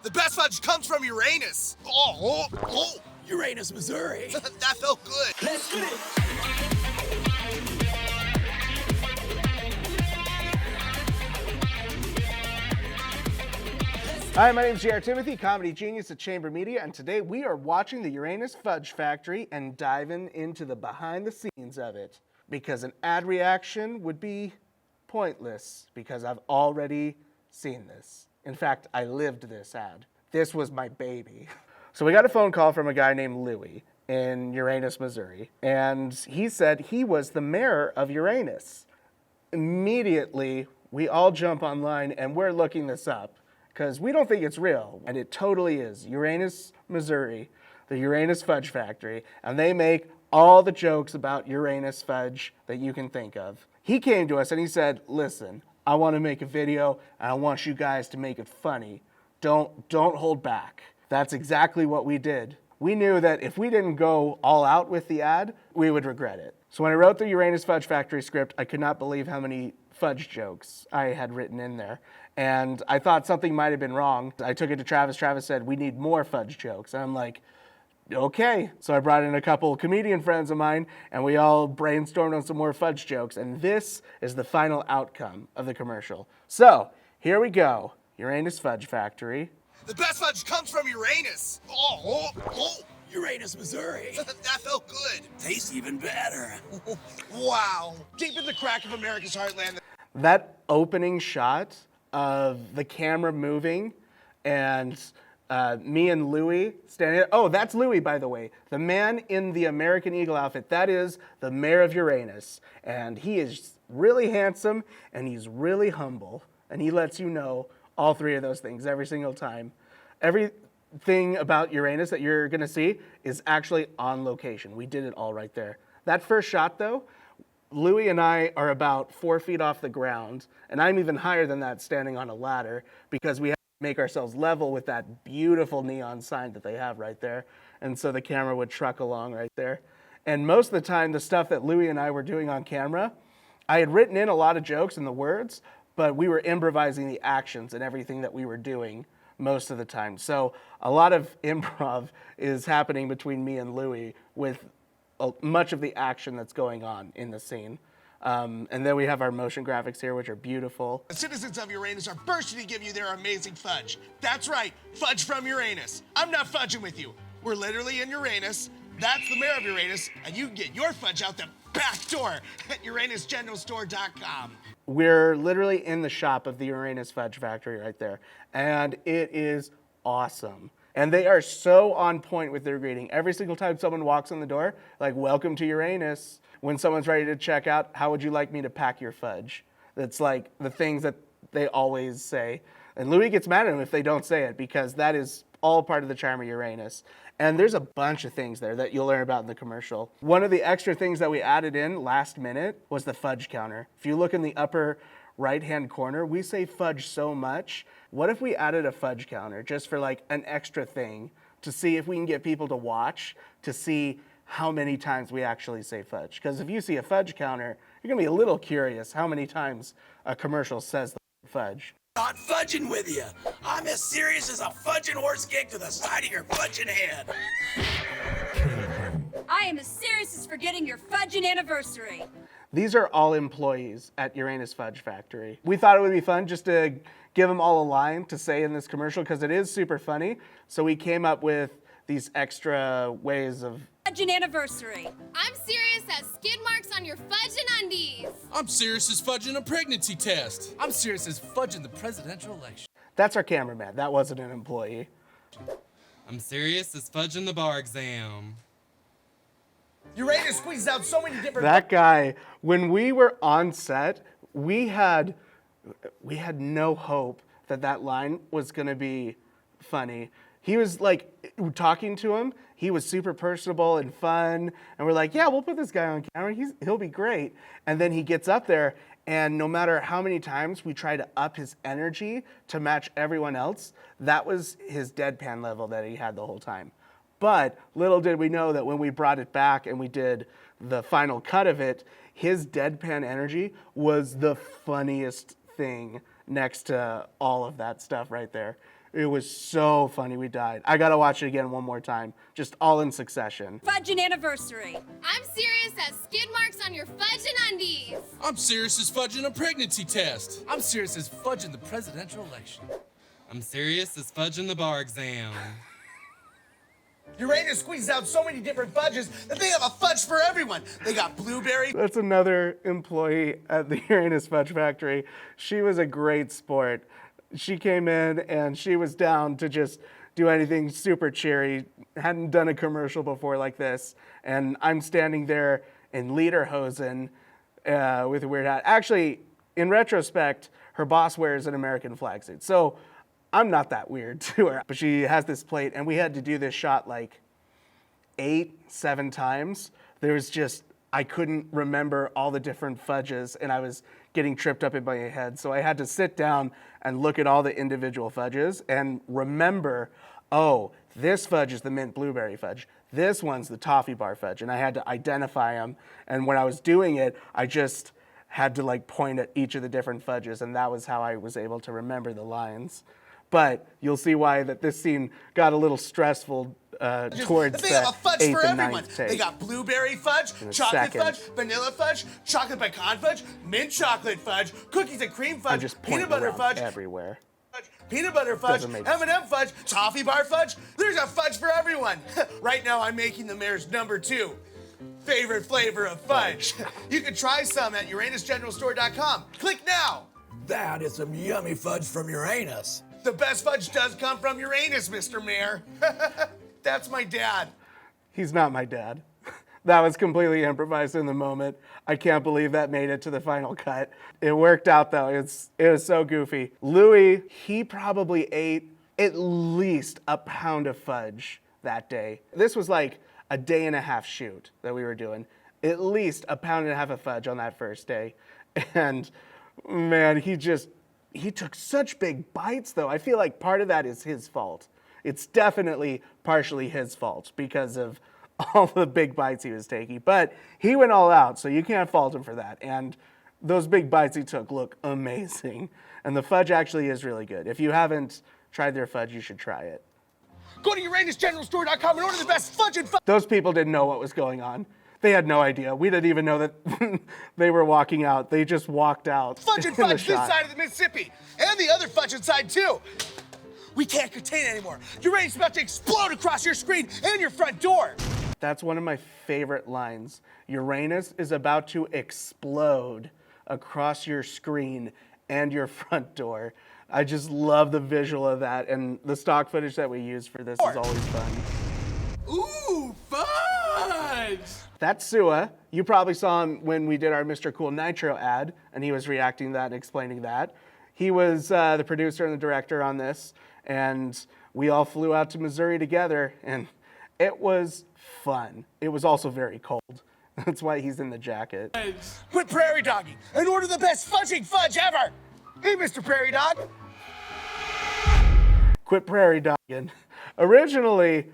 The best fudge comes from Uranus. Uranus, Missouri. That felt good. Let's get it. Hi, my name is JR Timothy, comedy genius at Chamber Media, and today we are watching the Uranus Fudge Factory and diving into the behind the scenes of it. Because an ad reaction would be pointless, because I've already seen this. In fact, I lived this ad. This was my baby. So we got a phone call from a guy named Louie in Uranus, Missouri, and he said he was the mayor of Uranus. Immediately, we all jump online and we're looking this up because we don't think it's real, and it totally is. Uranus, Missouri, the Uranus Fudge Factory, and they make all the jokes about Uranus fudge that you can think of. He came to us and he said, listen, I want to make a video and I want you guys to make it funny. Don't hold back. That's exactly what we did. We knew that if we didn't go all out with the ad, we would regret it. So when I wrote the Uranus Fudge Factory script, I could not believe how many fudge jokes I had written in there. And I thought something might have been wrong. I took it to Travis. Travis said, we need more fudge jokes. And I'm like, okay. So I brought in a couple comedian friends of mine and we all brainstormed on some more fudge jokes. And this is the final outcome of the commercial. So here we go. Uranus Fudge Factory. The best fudge comes from Uranus. Uranus, Missouri. That felt good. Tastes even better. Wow. Deep in the crack of America's heartland. That opening shot of the camera moving and me and Louie standing there. Oh, that's Louie, by the way. The man in the American Eagle outfit. That is the mayor of Uranus. And he is really handsome and he's really humble. And he lets you know all three of those things every single time. Everything about Uranus that you're going to see is actually on location. We did it all right there. That first shot, though, Louie and I are about 4 feet off the ground, and I'm even higher than that standing on a ladder because we have to make ourselves level with that beautiful neon sign that they have right there. And so the camera would truck along right there. And most of the time, the stuff that Louie and I were doing on camera, I had written in a lot of jokes and the words, but we were improvising the actions and everything that we were doing most of the time. So a lot of improv is happening between me and Louie with much of the action that's going on in the scene. And then we have our motion graphics here, which are beautiful. The citizens of Uranus are bursting to give you their amazing fudge. That's right, fudge from Uranus. I'm not fudging with you. We're literally in Uranus. That's the mayor of Uranus, and you can get your fudge out the back door at UranusGeneralStore.com. We're literally in the shop of the Uranus Fudge Factory right there, and it is awesome. And they are so on point with their greeting. Every single time someone walks in the door, like, welcome to Uranus. When someone's ready to check out, how would you like me to pack your fudge? That's like the things that they always say. And Louis gets mad at them if they don't say it, because that is all part of the charm of Uranus. And there's a bunch of things there that you'll learn about in the commercial. One of the extra things that we added in last minute was the fudge counter. If you look in the upper right-hand corner, we say fudge so much. What if we added a fudge counter just for like an extra thing to see if we can get people to watch, to see how many times we actually say fudge? Because if you see a fudge counter, you're gonna be a little curious how many times a commercial says the fudge. Not fudging with you. I'm as serious as a fudging horse kick to the side of your fudging head. I am as serious as forgetting your fudging anniversary. These are all employees at Uranus Fudge Factory. We thought it would be fun just to give them all a line to say in this commercial because it is super funny. So we came up with these extra ways of Fudging anniversary. I'm serious as skid marks on your fudging undies. I'm serious as fudging a pregnancy test. I'm serious as fudging the presidential election. That's our cameraman. That wasn't an employee. I'm serious as fudging the bar exam. Uranus squeezes out so many different... That guy, when we were on set, we had no hope that that line was gonna be funny. He was like, talking to him, he was super personable and fun, and we're like, yeah, we'll put this guy on camera, he'll be great. And then he gets up there, and no matter how many times we try to up his energy to match everyone else, that was his deadpan level that he had the whole time. But little did we know that when we brought it back and we did the final cut of it, his deadpan energy was the funniest thing next to all of that stuff right there. It was so funny we died. I gotta watch it again one more time, just all in succession. Fudging anniversary. I'm serious as skid marks on your fudge and undies. I'm serious as fudging a pregnancy test. I'm serious as fudging the presidential election. I'm serious as fudging the bar exam. Uranus squeezes out so many different fudges that they have a fudge for everyone. They got blueberry. That's another employee at the Uranus Fudge Factory. She was a great sport. She came in and she was down to just do anything super cheery. Hadn't done a commercial before like this. And I'm standing there in lederhosen with a weird hat. Actually, in retrospect, her boss wears an American flag suit. So I'm not that weird to her. But she has this plate and we had to do this shot like 7 times. There was just, I couldn't remember all the different fudges and I was getting tripped up in my head. So I had to sit down and look at all the individual fudges and remember, oh, this fudge is the mint blueberry fudge. This one's the toffee bar fudge. And I had to identify them. And when I was doing it, I just had to like point at each of the different fudges. And that was how I was able to remember the lines. But you'll see why that this scene got a little stressful towards They have a fudge the 8th for and everyone. 9th take. They got blueberry fudge, In a chocolate second. fudge, vanilla fudge, chocolate pecan fudge, mint chocolate fudge, cookies and cream I'm fudge, just peanut pointing butter around fudge, everywhere. peanut butter fudge, Doesn't make M&M fudge, toffee bar fudge. There's a fudge for everyone. Right now, I'm making the mayor's #2 favorite flavor of fudge. You can try some at UranusGeneralStore.com. Click now. That is some yummy fudge from Uranus. The best fudge does come from Uranus, Mr. Mayor. That's my dad. He's not my dad. That was completely improvised in the moment. I can't believe that made it to the final cut. It worked out though. It was so goofy. Louis, he probably ate at least a pound of fudge that day. This was like a 1.5-day shoot that we were doing. At least a 1.5 pounds of fudge on that first day. And man, he took such big bites though. I feel like part of that is his fault. It's definitely partially his fault because of all the big bites he was taking. But he went all out, so you can't fault him for that. And those big bites he took look amazing. And the fudge actually is really good. If you haven't tried their fudge, you should try it. Go to UranusGeneralStore.com and order the best fudge and fudge. Those people didn't know what was going on. They had no idea. We didn't even know that they were walking out. They just walked out. Fudge and in the fudge this shot. side of the Mississippi. And the other fudge inside too. We can't contain it anymore. Uranus is about to explode across your screen and your front door. That's one of my favorite lines. Uranus is about to explode across your screen and your front door. I just love the visual of that, and the stock footage that we use for this is always fun. Ooh, fudge! That's Sua. You probably saw him when we did our Mr. Cool Nitro ad, and he was reacting to that and explaining that. He was the producer and the director on this, and we all flew out to Missouri together, and it was fun. It was also very cold. That's why he's in the jacket. Quit prairie dogging and order the best fudging fudge ever. Hey, Mr. Prairie Dog. Quit prairie dogging. Originally,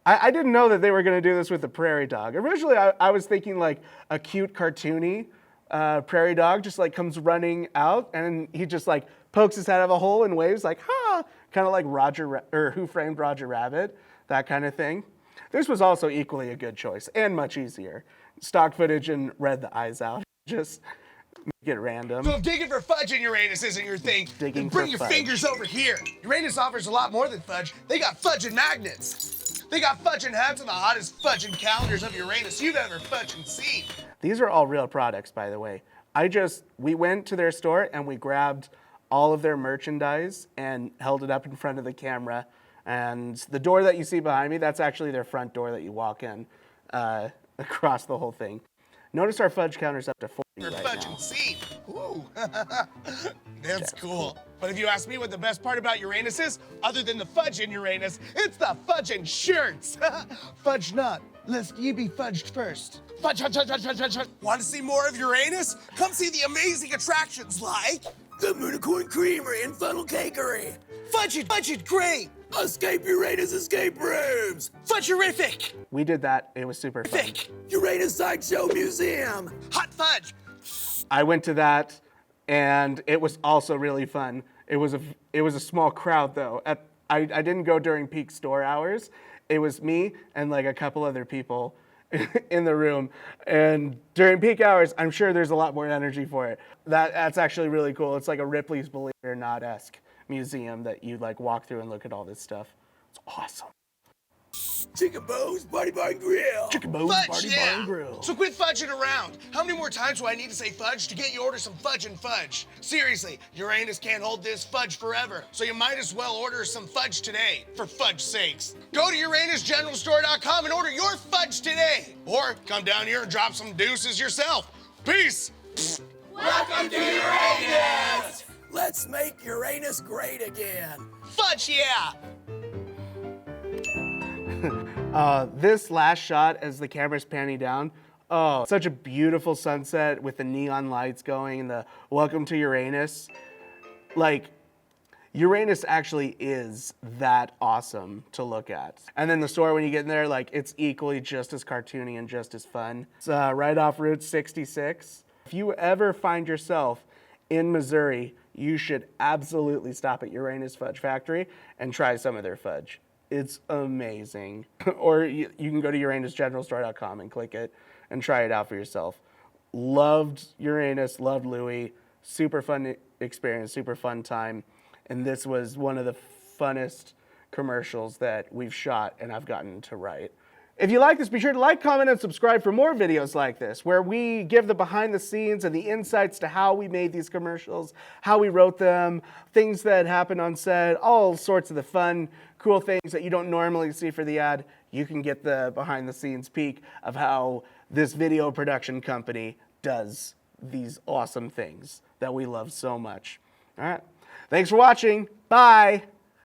I didn't know that they were going to do this with the prairie dog. Originally, I was thinking like a cute cartoony prairie dog just like comes running out and he just like pokes his head out of a hole and waves like, ha, kind of like Who Framed Roger Rabbit, that kind of thing. This was also equally a good choice and much easier. Stock footage and read the eyes out. Just make it random. So if digging for fudge in Uranus isn't your thing, Digging then bring for your fudge. fingers over here. Uranus offers a lot more than fudge. They got fudge and magnets. They got fudge and hats and the hottest fudging calendars of Uranus you've ever fudging seen. These are all real products, by the way. We went to their store and we grabbed all of their merchandise and held it up in front of the camera. And the door that you see behind me, that's actually their front door that you walk in across the whole thing. Notice our fudge counter's up to 40 Your right fudge now. and seed. Ooh, that's cool. But if you ask me what the best part about Uranus is, other than the fudge in Uranus, it's the fudge and shirts. Fudge not, lest ye be fudged first. Fudge, fudge, fudge, fudge, fudge, fudge, fudge. Want to see more of Uranus? Come see the amazing attractions like The Moonicorn Creamery and Funnel Cakery. Fudge it great, Escape Uranus escape rooms. fudgerific, We did that. It was super fun. thick, Uranus Sideshow Museum. hot fudge. I went to that, and it was also really fun. It was a small crowd though. I didn't go during peak store hours. It was me and like a couple other people in the room. And during peak hours, I'm sure there's a lot more energy for it. That's actually really cool. It's like a Ripley's Believe It or Not-esque museum that you like walk through and look at all this stuff. It's awesome. Chicken Bo's Party Bar and Grill. Chicken Bo's Fudge, Party yeah. Bar and Grill. So quit fudging around. How many more times do I need to say fudge to get you to order some fudge and fudge? Seriously, Uranus can't hold this fudge forever, so you might as well order some fudge today, for fudge's sakes. Go to UranusGeneralStore.com and order your fudge today. Or come down here and drop some deuces yourself. Peace. Welcome to Uranus! Let's make Uranus great again. Fudge, yeah. This last shot as the camera's panning down, oh, such a beautiful sunset with the neon lights going and the welcome to Uranus. Like, Uranus actually is that awesome to look at. And then the store, when you get in there, like, it's equally just as cartoony and just as fun. It's right off Route 66. If you ever find yourself in Missouri, you should absolutely stop at Uranus Fudge Factory and try some of their fudge. It's amazing. Or you can go to UranusGeneralStore.com and click it and try it out for yourself. Loved Uranus, loved Louie. Super fun experience, super fun time. And this was one of the funnest commercials that we've shot and I've gotten to write. If you like this, be sure to like, comment, and subscribe for more videos like this, where we give the behind the scenes and the insights to how we made these commercials, how we wrote them, things that happened on set, all sorts of the fun, cool things that you don't normally see for the ad. You can get the behind the scenes peek of how this video production company does these awesome things that we love so much. All right. Thanks for watching. Bye.